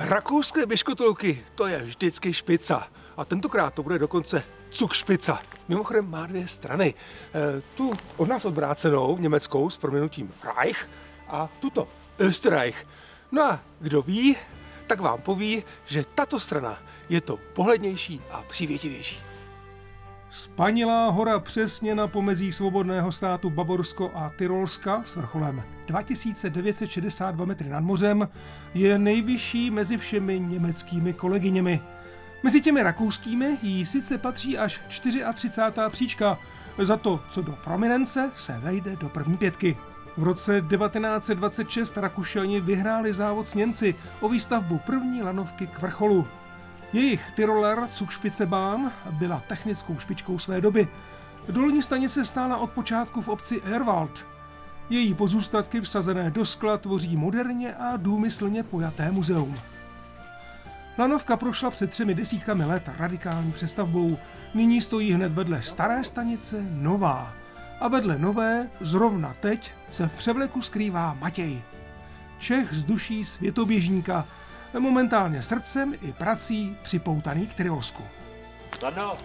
Rakouské běžkotolky, to je vždycky špica. A tentokrát to bude dokonce Zugspitze. Mimochodem má dvě strany. Tu od nás odvrácenou, německou, s proměnutím Reich, a tuto Österreich. No a kdo ví, tak vám poví, že tato strana je to pohlednější a přívětivější. Spanilá hora přesně na pomezí svobodného státu Bavorsko a Tyrolska s vrcholem 2962 metry nad mořem je nejvyšší mezi všemi německými kolegyněmi. Mezi těmi rakouskými jí sice patří až 34. příčka, za to, co do prominence, se vejde do první pětky. V roce 1926 Rakušani vyhráli závod s Němci o výstavbu první lanovky k vrcholu. Jejich Tyroler Zugspitzebahn byla technickou špičkou své doby. Dolní stanice stála od počátku v obci Erwald. Její pozůstatky vsazené do skla tvoří moderně a důmyslně pojaté muzeum. Lanovka prošla před 3 desítkami let radikální přestavbou. Nyní stojí hned vedle staré stanice nová. A vedle nové, zrovna teď, se v převleku skrývá Matěj. Čech z duší světoběžníka, momentálně srdcem i prací připoutaný k Tyrolsku. Lado.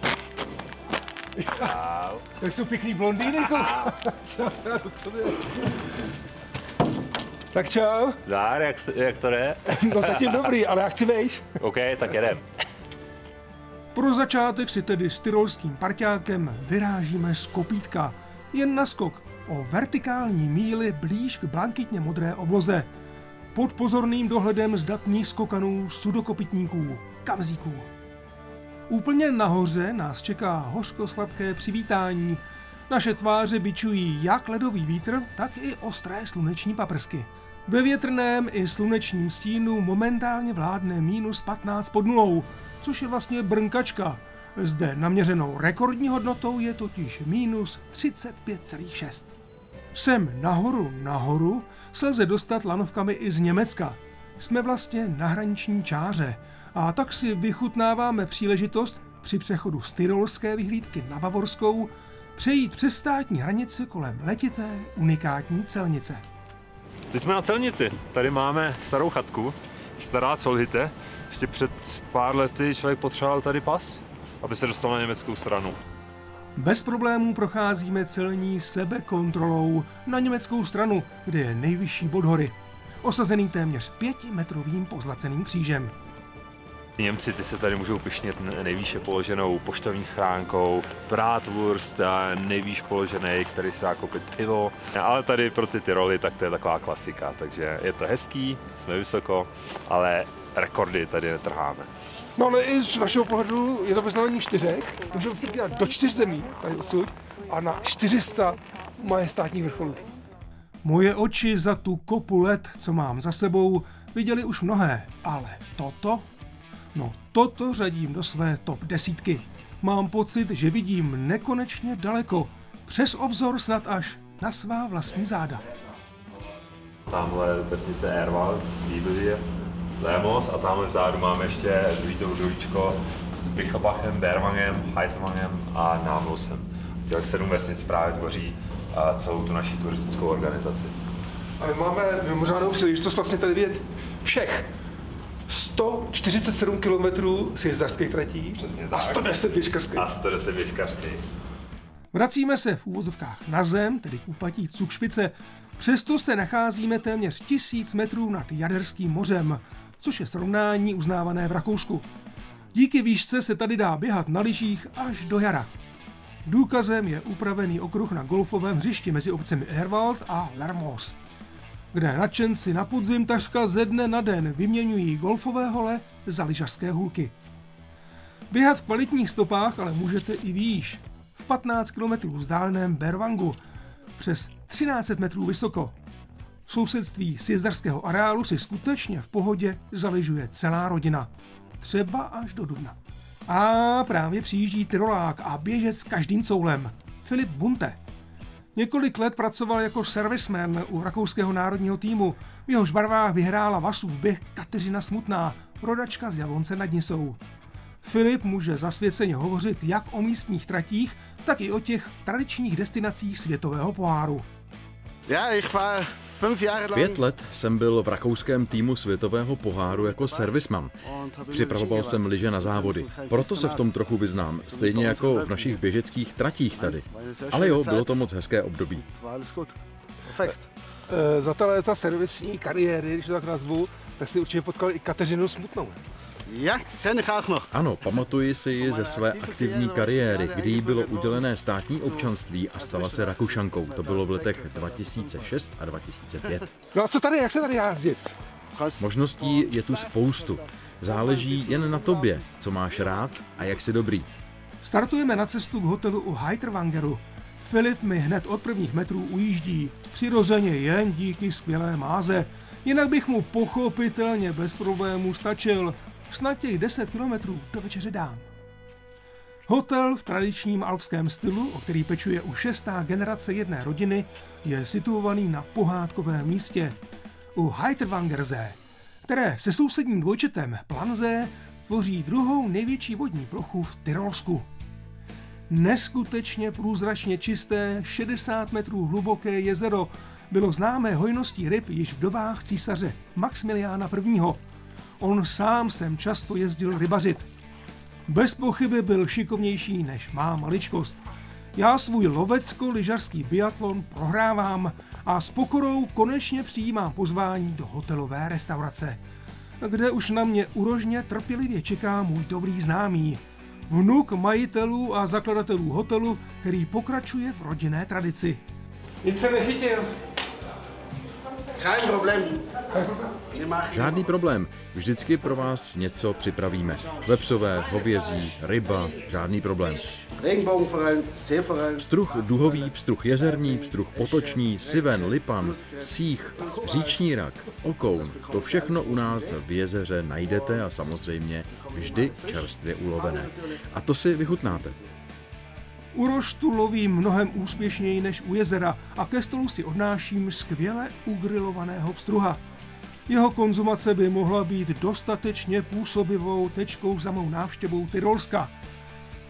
Tak jsou pěkný blondýny, Tak čau. Zdár, jak to jde? No zatím dobrý, ale já chci vejš. OK, tak jedem. Pro začátek si tedy s tyrolským parťákem vyrážíme z kopítka. Jen naskok o vertikální míli blíž k blankitně modré obloze. Pod pozorným dohledem zdatných skokanů, sudokopytníků, kamzíků. Úplně nahoře nás čeká hořko-sladké přivítání. Naše tváře bičují jak ledový vítr, tak i ostré sluneční paprsky. Ve větrném i slunečním stínu momentálně vládne -15 pod nulou, což je vlastně brnkačka. Zde naměřenou rekordní hodnotou je totiž -35,6. Sem nahoru se lze dostat lanovkami i z Německa. Jsme vlastně na hraniční čáře a tak si vychutnáváme příležitost při přechodu z tyrolské vyhlídky na bavorskou přejít přes státní hranici kolem letité unikátní celnice. Teď jsme na celnici. Tady máme starou chatku, stará Zollhütte. Ještě před pár lety člověk potřeboval tady pas, aby se dostal na německou stranu. Bez problémů procházíme celní sebekontrolou na německou stranu, kde je nejvyšší bod hory, osazený téměř 5metrovým pozlaceným křížem. Němci ty se tady můžou pyšnit nejvýše položenou poštovní schránkou, bratwurst, nejvýš položený, který se dá koupit pivo, ale tady pro ty Tyroly tak to je taková klasika, takže je to hezký, jsme vysoko, ale rekordy tady netrháme. No ale i z našeho pohledu je to vyznání 4, můžeme se podívat do 4 zemí tady odsud a na 400 majestátních vrcholů. Moje oči za tu kopu let, co mám za sebou, viděli už mnohé, ale toto? No toto řadím do své top 10. Mám pocit, že vidím nekonečně daleko, přes obzor snad až na svá vlastní záda. Tamhle vesnice Erwald, Wiedeje, Lemos a tamhle vzadu máme ještě druhý uličko s Bichabachem, Berwangem, Heiterwangem a Namlosem. Těch 7 vesnic právě tvoří celou tu naši turistickou organizaci. A my máme mimořádnou příležitost vlastně tady vidět všech 147 km sjezdařských tratí a 110 běžkařských. Vracíme se v úvozovkách na zem, tedy k úpatí Zugspitze. Přesto se nacházíme téměř 1000 metrů nad Jaderským mořem, což je srovnání uznávané v Rakousku. Díky výšce se tady dá běhat na lyžích až do jara. Důkazem je upravený okruh na golfovém hřišti mezi obcemi Erwald a Lermoos, kde nadšenci na podzim takřka ze dne na den vyměňují golfové hole za lyžařské hůlky. Běhat v kvalitních stopách ale můžete i výš, v 15 km vzdáleném Berwangu, přes 1300 metrů vysoko. V sousedství sjezdařského areálu si skutečně v pohodě zalyžuje celá rodina, třeba až do dubna. A právě přijíždí Tyrolák a běžec každým coulem, Filip Bunte. Několik let pracoval jako serviceman u rakouského národního týmu. V jehož barvách vyhrála Vasův běh Kateřina Smutná, rodačka z Javonce nad Nisou. Filip může zasvěceně hovořit jak o místních tratích, tak i o těch tradičních destinacích světového poháru. Ja, ich war 5 let jsem byl v rakouském týmu světového poháru jako servisman. Připravoval jsem lyže na závody, proto se v tom trochu vyznám, stejně jako v našich běžeckých tratích tady. Ale jo, bylo to moc hezké období. Za ta léta servisní kariéry, když to tak nazvu, tak si určitě potkal i Kateřinu Smutnou. Ano, pamatuji si ji ze své aktivní kariéry, kdy jí bylo udělené státní občanství a stala se Rakušankou. To bylo v letech 2006 a 2005. No a co tady, jak se tady jazdit? Možností je tu spoustu. Záleží jen na tobě, co máš rád a jak jsi dobrý. Startujeme na cestu k hotelu u Heiterwangeru. Filip mi hned od prvních metrů ujíždí. Přirozeně jen díky skvělé máze. Jinak bych mu pochopitelně bez problémů stačil. Snad těch 10 kilometrů do večeře dám. Hotel v tradičním alpském stylu, o který pečuje už 6. generace jedné rodiny, je situovaný na pohádkovém místě u Heiterwangersee, které se sousedním dvojčetem Plansee tvoří druhou největší vodní plochu v Tyrolsku. Neskutečně průzračně čisté 60 metrů hluboké jezero bylo známé hojností ryb již v dobách císaře Maxmiliána I. On sám sem často jezdil rybařit. Bez pochyby byl šikovnější než má maličkost. Já svůj lovecko-lyžařský biatlon prohrávám a s pokorou konečně přijímám pozvání do hotelové restaurace, kde už na mě urožně trpělivě čeká můj dobrý známý, vnuk majitelů a zakladatelů hotelu, který pokračuje v rodinné tradici. Nic se nechytil. Žádný problém, vždycky pro vás něco připravíme. Vepřové, hovězí, ryba, žádný problém. Pstruh duhový, pstruh jezerní, pstruh potoční, siven, lipan, sích, říční rak, okoun. To všechno u nás v jezeře najdete a samozřejmě vždy čerstvě ulovené. A to si vychutnáte. U roštu lovím mnohem úspěšněji než u jezera a ke stolu si odnáším skvěle ugrilovaného pstruha. Jeho konzumace by mohla být dostatečně působivou tečkou za mou návštěvou Tyrolska.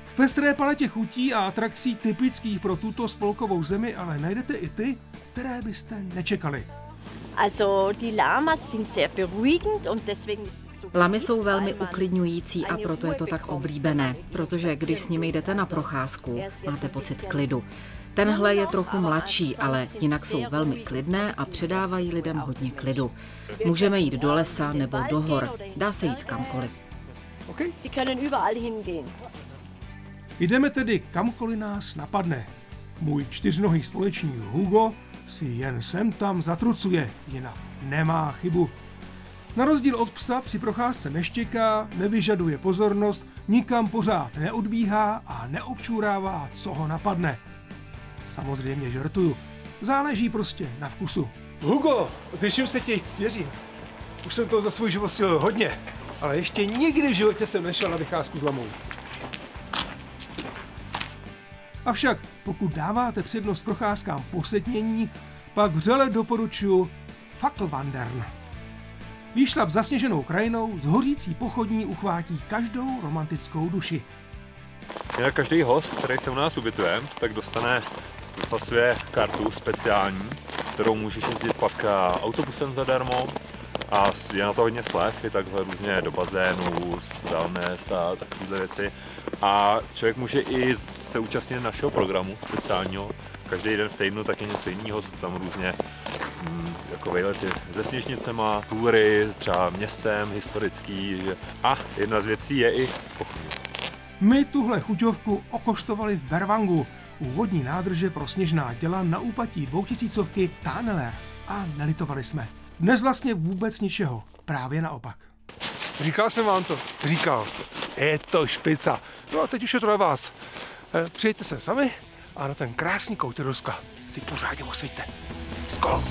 V pestré paletě chutí a atrakcí typických pro tuto spolkovou zemi ale najdete i ty, které byste nečekali. Lamy jsou velmi uklidňující a proto je to tak oblíbené, protože když s nimi jdete na procházku, máte pocit klidu. Tenhle je trochu mladší, ale jinak jsou velmi klidné a předávají lidem hodně klidu. Můžeme jít do lesa nebo do hor, dá se jít kamkoliv. Okay. Jdeme tedy kamkoliv nás napadne. Můj 4nohý společník Hugo si jen sem tam zatrucuje, jinak nemá chybu. Na rozdíl od psa při procházce neštěká, nevyžaduje pozornost, nikam pořád neodbíhá a neobčůrává, co ho napadne. Samozřejmě žertuju. Záleží prostě na vkusu. Hugo, zjiším se ti, svěřím. Už jsem toho za svůj život sil hodně, ale ještě nikdy v životě jsem nešel na vycházku s lamou. Avšak pokud dáváte přednost procházkám po setmění, pak vřele doporučuji Fackelwandern. Výšlap zasněženou krajinou z hořící pochodní uchvátí každou romantickou duši. Jinak každý host, který se u nás ubytuje, tak vypasuje kartu speciální, kterou můžeš jezdit pak autobusem zadarmo a je na to hodně slev, i takhle různě do bazénu, wellness a takovéhle věci. A člověk může i se účastnit našeho programu speciálního. Každý den v týdnu tak je něco jiného, jsou tam různě jako vejlety se sněžnicema, túry, třeba městem historický. A jedna z věcí je i z pochodní. My tuhle chuťovku okoštovali v Berwangu, u vodní nádrže pro sněžná těla na úpatí 2000 Taneler a nelitovali jsme. Dnes vlastně vůbec ničeho, právě naopak. Říkal jsem vám to, říkal. Je to špica. No a teď už je to na vás. Přijďte se sami a na ten krásný kout Tyrolska si pořádně osvíťte. Skol!